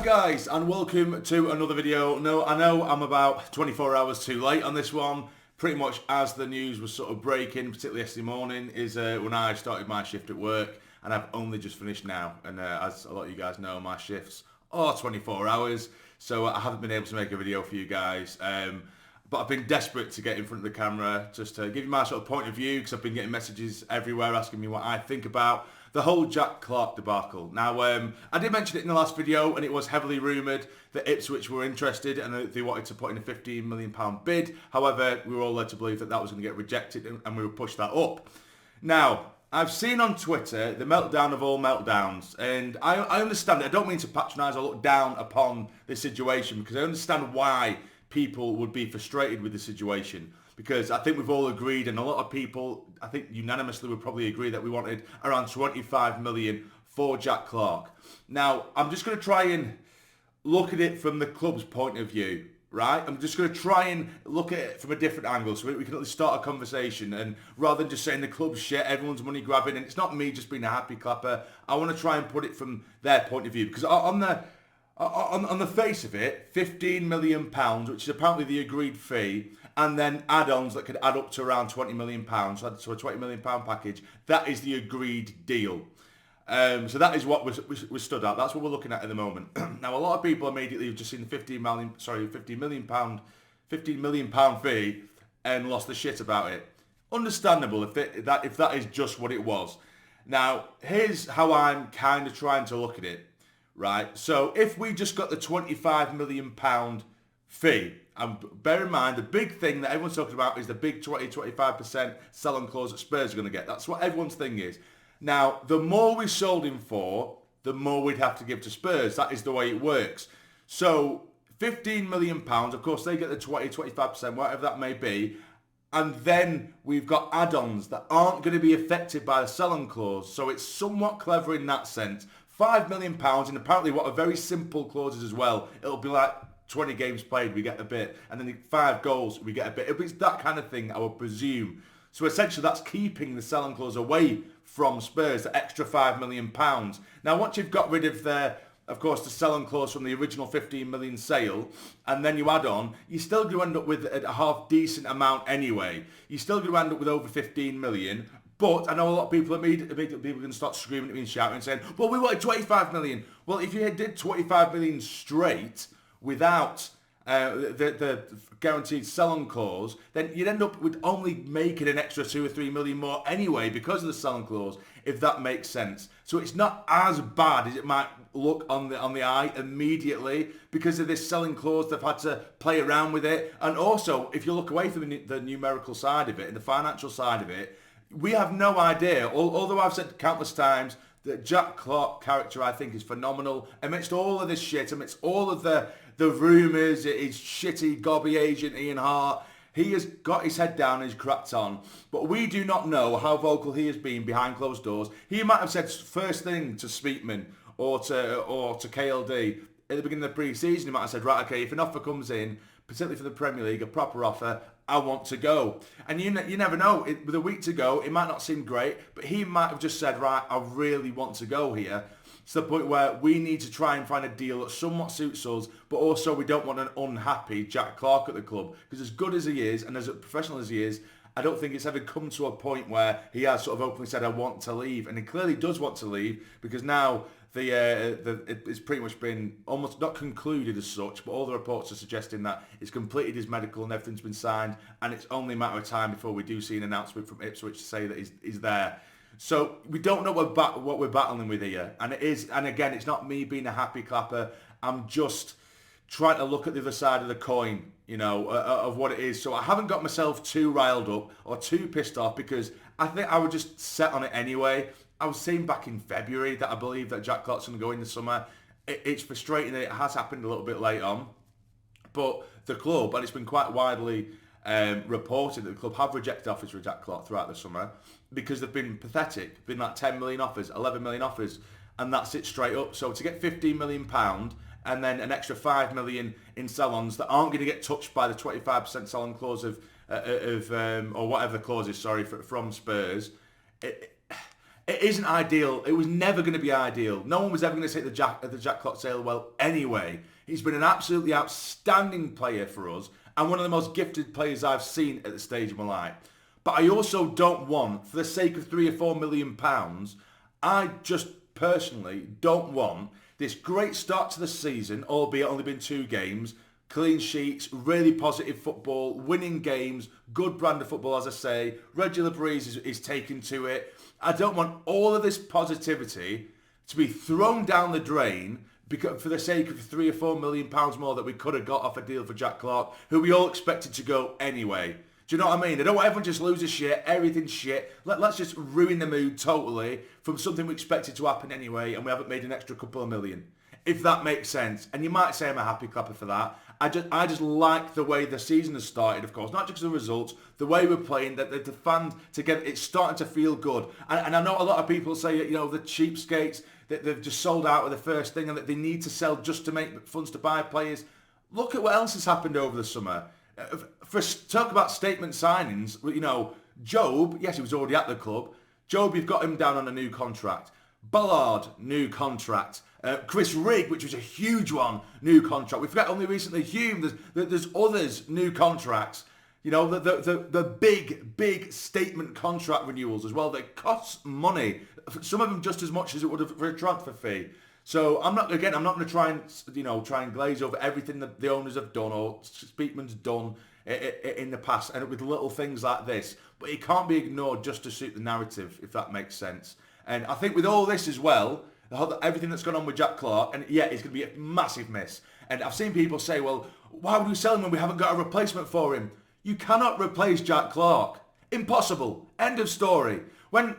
guys, and welcome to another video. No, I know I'm about 24 hours too late on this one. Pretty much as the news was sort of breaking, particularly yesterday morning, is when I started my shift at work, and I've only just finished now. And as a lot of you guys know, my shifts are 24 hours, so I haven't been able to make a video for you guys. But I've been desperate to get in front of the camera just to give you my sort of point of view, because I've been getting messages everywhere asking me what I think about the whole Jack CLARKE debacle. Now, I did mention it in the last video, and it was heavily rumoured that IPSWICH were interested and they wanted to put in a £15 million bid. However, we were all led to believe that that was going to get rejected, and we would push that up. Now, I've seen on Twitter the meltdown of all meltdowns, and I understand it. I don't mean to patronise or look down upon this situation, because I understand why people would be frustrated with the situation, because I think we've all agreed, and a lot of people, I think unanimously would probably agree, that we wanted around 25 million for Jack CLARKE. Now, I'm just going to try and look at it from the club's point of view, right? I'm just going to try and look at it from a different angle so we can at least start a conversation, and rather than just saying the club's shit, everyone's money grabbing, and it's not me just being a happy clapper. I want to try and put it from their point of view, because on the face of it, £15 million, which is apparently the agreed fee, and then add-ons that could add up to around £20 million, so a £20 million package, that is the agreed deal. So that is what we're stood at. That's what we're looking at the moment. Now, a lot of people immediately have just seen the £15 million fee and lost the shit about it. Understandable if that is just what it was. Now, here's how I'm kind of trying to look at it. Right, so if we just got the £25 million fee, and bear in mind, the big thing that everyone's talking about is the big 20-25% sell-on clause that Spurs are going to get. That's what everyone's thing is. Now, the more we sold him for, the more we'd have to give to Spurs. That is the way it works. So, £15 million, of course, they get the 20-25%, whatever that may be, and then we've got add-ons that aren't going to be affected by the sell-on clause. So it's somewhat clever in that sense. £5 million, and apparently what are very simple clauses as well. It'll be like 20 games played, we get a bit, and then 5 goals, we get a bit. It's that kind of thing, I would presume. So essentially that's keeping the selling clause away from Spurs, the extra £5 million. Now once you've got rid of of course, the selling clause from the original 15 million sale, and then you add on, you're still going to end up with a half decent amount anyway. You're still going to end up with over 15 million. But I know a lot of people immediately going to start screaming at me and shouting and saying, well, we wanted 25 million. Well, if you did 25 million straight without the guaranteed sell-on clause, then you'd end up with only making an extra 2 or 3 million more anyway because of the sell-on clause, if that makes sense. So it's not as bad as it might look on the eye immediately because of this selling clause. They've had to play around with it. And also, if you look away from the numerical side of it and the financial side of it, we have no idea, although I've said countless times that Jack CLARKE character, I think, is phenomenal. Amidst all of this shit, amidst all of the rumours, his shitty gobby agent Ian Hart, he has got his head down and he's cracked on. But we do not know how vocal he has been behind closed doors. He might have said first thing to Speakman or to KLD at the beginning of the pre-season, he might have said, right, okay, if an offer comes in, particularly for the Premier League, a proper offer, I want to go. And you never know. With a week to go, it might not seem great, but he might have just said, right, I really want to go here. To the point where we need to try and find a deal that somewhat suits us, but also we don't want an unhappy Jack CLARKE at the club. Because as good as he is, and as professional as he is, I don't think it's ever come to a point where he has sort of openly said, I want to leave. And he clearly does want to leave, because now it's pretty much been almost not concluded as such, but all the reports are suggesting that it's completed his medical and everything's been signed, and it's only a matter of time before we do see an announcement from IPSWICH to say that he's there. So we don't know what we're battling with here, and again, it's not me being a happy clapper. I'm just trying to look at the other side of the coin, of what it is. So I haven't got myself too riled up or too pissed off, because I think I would just set on it anyway. I was saying back in February that I believe that Jack CLARKE's going to go in the summer. It's frustrating that it has happened a little bit late on. But the club, and it's been quite widely reported that the club have rejected offers for Jack CLARKE throughout the summer because they've been pathetic. Been like 10 million offers, 11 million offers, and that's it straight up. So to get £15 million and then an extra 5 million in sell-ons that aren't going to get touched by the 25% sell-on clause or whatever the clause is, from Spurs, It isn't ideal. It was never going to be ideal. No one was ever going to say the Jack Clarke sale well anyway. He's been an absolutely outstanding player for us and one of the most gifted players I've seen at the stage of my life. But I also don't want, for the sake of £3 or £4 million, I just personally don't want this great start to the season, albeit only been 2 games, clean sheets, really positive football, winning games, good brand of football, as I say. Regular Breeze is taken to it. I don't want all of this positivity to be thrown down the drain because for the sake of £3 or £4 million more that we could have got off a deal for Jack Clarke, who we all expected to go anyway. Do you know what I mean? I don't want everyone just loses shit, everything's shit. Let's just ruin the mood totally from something we expected to happen anyway and we haven't made an extra couple of million. If that makes sense. And you might say I'm a happy clapper for that. I just like the way the season has started, of course. Not just the results, the way we're playing, that the fans together, it's starting to feel good. And I know a lot of people say, you know, the cheapskates, that they've just sold out with the first thing and that they need to sell just to make funds to buy players. Look at what else has happened over the summer. Talk about statement signings, you know, Job, yes, he was already at the club. Job, you've got him down on a new contract. Ballard, new contract. Chris Rigg, which was a huge one, new contract. We forget only recently Hume. There's others, new contracts. You know, the big statement contract renewals as well. That costs money. Some of them just as much as it would have for a transfer fee. So I'm not going to try and glaze over everything that the owners have done or Speakman's done in the past, and with little things like this. But it can't be ignored just to suit the narrative, if that makes sense. And I think with all this as well, everything that's gone on with Jack Clarke, and yeah, it's going to be a massive miss. And I've seen people say, well, why would we sell him when we haven't got a replacement for him? You cannot replace Jack Clarke. Impossible. End of story. When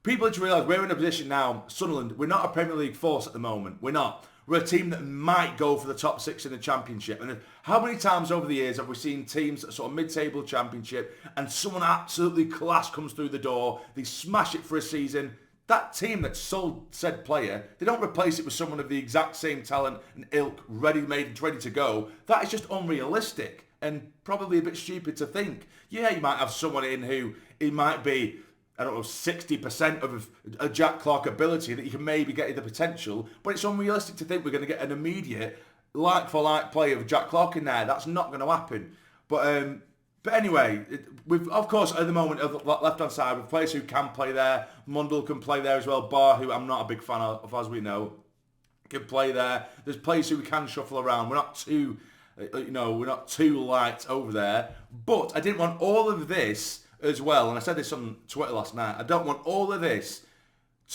people need to realise we're in a position now, Sunderland, we're not a Premier League force at the moment. We're not. We're a team that might go for the top 6 in the Championship. And how many times over the years have we seen teams that sort of mid-table Championship and someone absolutely class comes through the door, they smash it for a season. That team that sold said player, they don't replace it with someone of the exact same talent and ilk, ready-made and ready to go. That is just unrealistic and probably a bit stupid to think. Yeah, you might have someone in who it might be, I don't know, 60% of a Jack Clarke ability that you can maybe get the potential, but it's unrealistic to think we're going to get an immediate like-for-like player of Jack Clarke in there. That's not going to happen. But anyway, we've, of course, at the moment, of the left-hand side, with players who can play there. Mundell can play there as well. Barr, who I'm not a big fan of, as we know, can play there. There's players who we can shuffle around. We're not too, we're not too light over there. But I didn't want all of this as well, and I said this on Twitter last night. I don't want all of this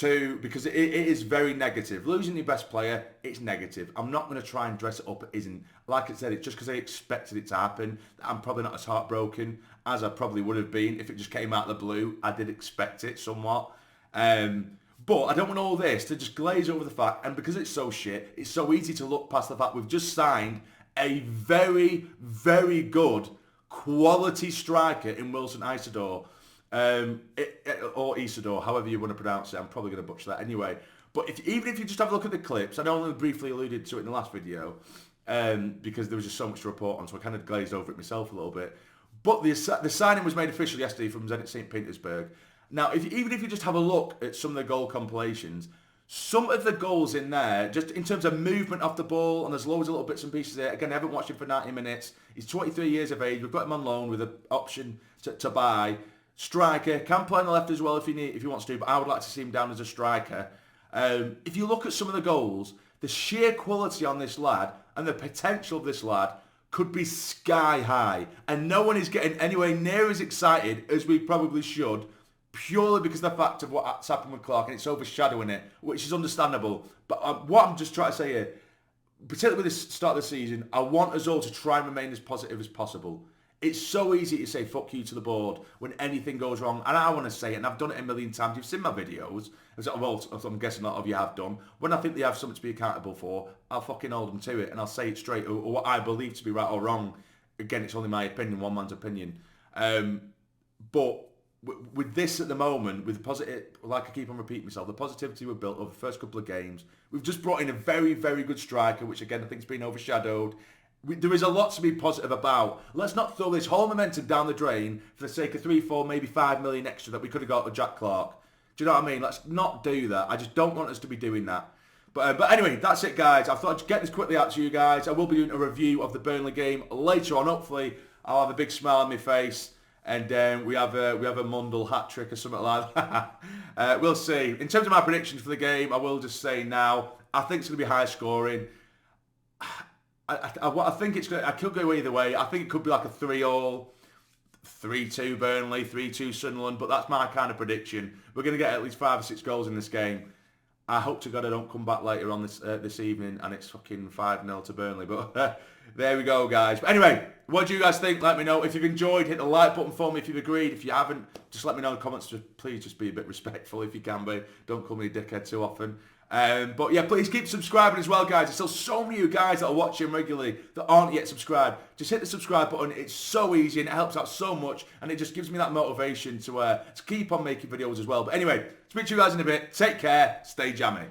because it is very negative. Losing your best player, it's negative. I'm not going to try and dress it up. It isn't. Like I said, it's just because I expected it to happen. I'm probably not as heartbroken as I probably would have been if it just came out of the blue. I did expect it somewhat. But I don't want all this to just glaze over the fact, and because it's so shit, it's so easy to look past the fact we've just signed a very, very good quality striker in Wilson Isidore. Or Isidore, however you want to pronounce it. I'm probably going to butcher that anyway. But even if you just have a look at the clips, I only briefly alluded to it in the last video because there was just so much to report on, so I kind of glazed over it myself a little bit. But the signing was made official yesterday from Zenit St. Petersburg. Now, even if you just have a look at some of the goal compilations, some of the goals in there, just in terms of movement off the ball, and there's loads of little bits and pieces there. Again, I haven't watched him for 90 minutes. He's 23 years of age. We've got him on loan with an option to buy. Striker, can play on the left as well if he wants to, but I would like to see him down as a striker. If you look at some of the goals, the sheer quality on this lad and the potential of this lad could be sky high. And no one is getting anywhere near as excited as we probably should, purely because of the fact of what's happened with Clarke, and it's overshadowing it, which is understandable. But what I'm just trying to say here, particularly with this start of the season, I want us all to try and remain as positive as possible. It's so easy to say fuck you to the board when anything goes wrong. And I want to say it, and I've done it a million times. You've seen my videos. Well, I'm guessing a lot of you have done. When I think they have something to be accountable for, I'll fucking hold them to it. And I'll say it straight, or what I believe to be right or wrong. Again, it's only my opinion, one man's opinion. But with this at the moment, with the positive, like I keep on repeating myself, the positivity we've built over the first couple of games, we've just brought in a very, very good striker, which again I think has been overshadowed. There is a lot to be positive about. Let's not throw this whole momentum down the drain for the sake of 3, 4, maybe 5 million extra that we could have got with Jack Clarke. Do you know what I mean? Let's not do that. I just don't want us to be doing that. But anyway, that's it, guys. I thought I'd get this quickly out to you guys. I will be doing a review of the Burnley game later on. Hopefully, I'll have a big smile on my face, and we have a Mundell hat trick or something like that. We'll see. In terms of my predictions for the game, I will just say now, I think it's going to be high scoring. I think it's going. I could go either way. I think it could be like a 3-3, 3-2 Burnley, 3-2 Sunderland. But that's my kind of prediction. We're going to get at least 5 or 6 goals in this game. I hope to God I don't come back later on this evening and it's fucking 5-0 to Burnley. But there we go, guys. But anyway, what do you guys think? Let me know. If you've enjoyed, hit the like button for me. If you've agreed, if you haven't, just let me know in the comments. Please just be a bit respectful if you can be. Don't call me a dickhead too often. But yeah, please keep subscribing as well, guys. There's still so many of you guys that are watching regularly that aren't yet subscribed. Just hit the subscribe button. It's so easy and it helps out so much, and it just gives me that motivation to keep on making videos as well. But anyway, speak to you guys in a bit. Take care. Stay jammy.